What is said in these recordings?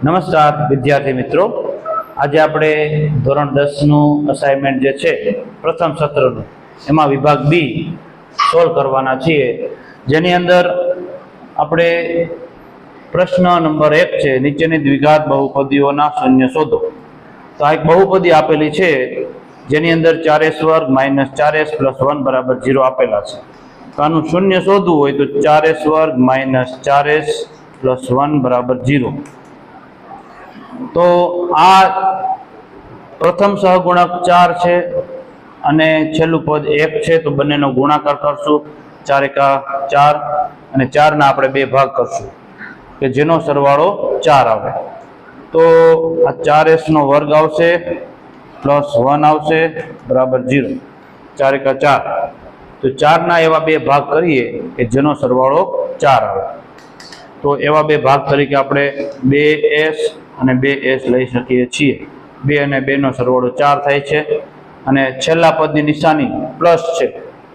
નમસ્કાર વિદ્યાર્થી મિત્રો, આજે આપણે ધોરણ 10 નું અસાઇનમેન્ટ જે છે પ્રથમ સત્રનું એમાં વિભાગ બી સોલ્વ કરવાના છીએ, જેની અંદર આપણે પ્રશ્ન નંબર 1 છે, નીચેની દ્વિઘાત બહુપદીઓના શૂન્ય શોધો। તો આ એક બહુપદી આપેલી છે જેની અંદર 4s વર્ગ - 4s + 1 = 0 આપેલા છે। તો આનું શૂન્ય શોધવું હોય તો 4s વર્ગ - 4s + 1 = 0। તો આ પ્રથમ સહગુણક 4 છે અને છેલ્લું પદ 1 છે, તો બંનેનો ગુણાકાર કરશું। 4 × 4 અને 4 ના આપણે 2 ભાગ કરશું કે જેનો સરવાળો 4 આવે। તો આ 4s નો વર્ગ આવશે +1 આવશે બરાબર 0। 4 × 4 તો 4 ના એવા 2 ભાગ કરીએ કે જેનો સરવાળો 4 આવે। તો એવા 2 ભાગ તરીકે આપણે 2s અને 2s લઈ શકીએ છીએ। 2 અને 2 નો સરવાળો 4 થાય છે અને છેલ્લા પદની નિશાની પ્લસ છે,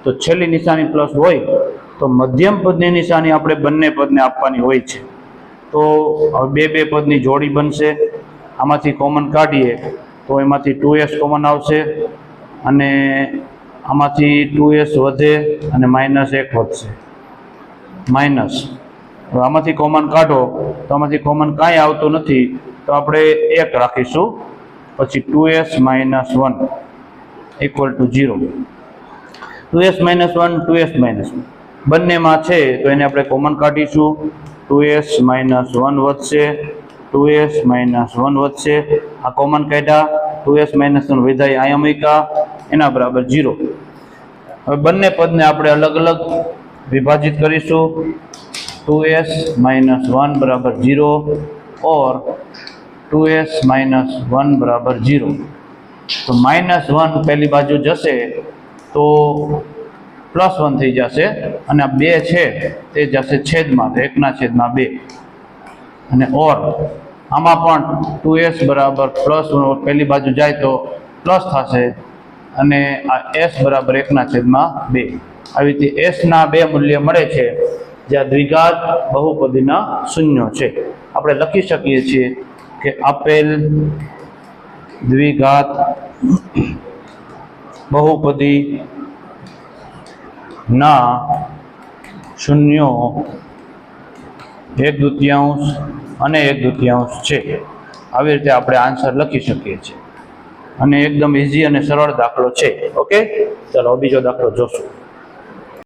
તો છેલ્લી નિશાની પ્લસ હોય તો મધ્યમ પદની નિશાની આપણે બંને પદને આપવાની હોય છે। તો હવે 2 પદની જોડી બનશે। આમાંથી કોમન કાઢીએ તો એમાંથી 2s કોમન આવશે અને આમાંથી 2s વધે અને -1 વધશે માઇનસ। આમાંથી કોમન કાઢો તો આમાંથી કોમન કાંઈ આવતું નથી, તો આપણે 1 રાખીશું, પછી 2s - 1 = 0। 2s - 1 2s - 1 બંનેમાં છે તો એને આપણે કોમન કાઢીશું। 2s - 1 વધશે, 2s - 1 વધશે, આ કોમન કાઢ્યા, 2s - 1 વિધાય અહીંયા મૂક્યા, એના બરાબર 0। હવે બંને પદને આપણે અલગ અલગ વિભાજિત કરીશું। 2s - 1 = 0 और 2s - 1 = 0। तो -1 पहली बाजू जશે तो +1 થઈ જશે અને આ 2 છે તે જશે છેદમાં, તો 1/2 અને ઓર આમાં પણ 2s +1 પહેલી બાજુ જાય તો પ્લસ થશે અને આ s = 1/2। આવી રીતે s ના 2 મૂલ્ય મળે છે જ્યાં દ્વિઘાત બહુપદીના શૂન્યો છે। આપણે લખી શકીએ છીએ કે આપેલ દ્વિઘાત બહુપદીના શૂન્યો 1/2 અને 1/2 છે। આવી રીતે આપણે આન્સર લખી શકીએ છીએ અને એકદમ ઇઝી અને સરળ દાખલો છે। ઓકે, ચાલો બીજો દાખલો જોશું।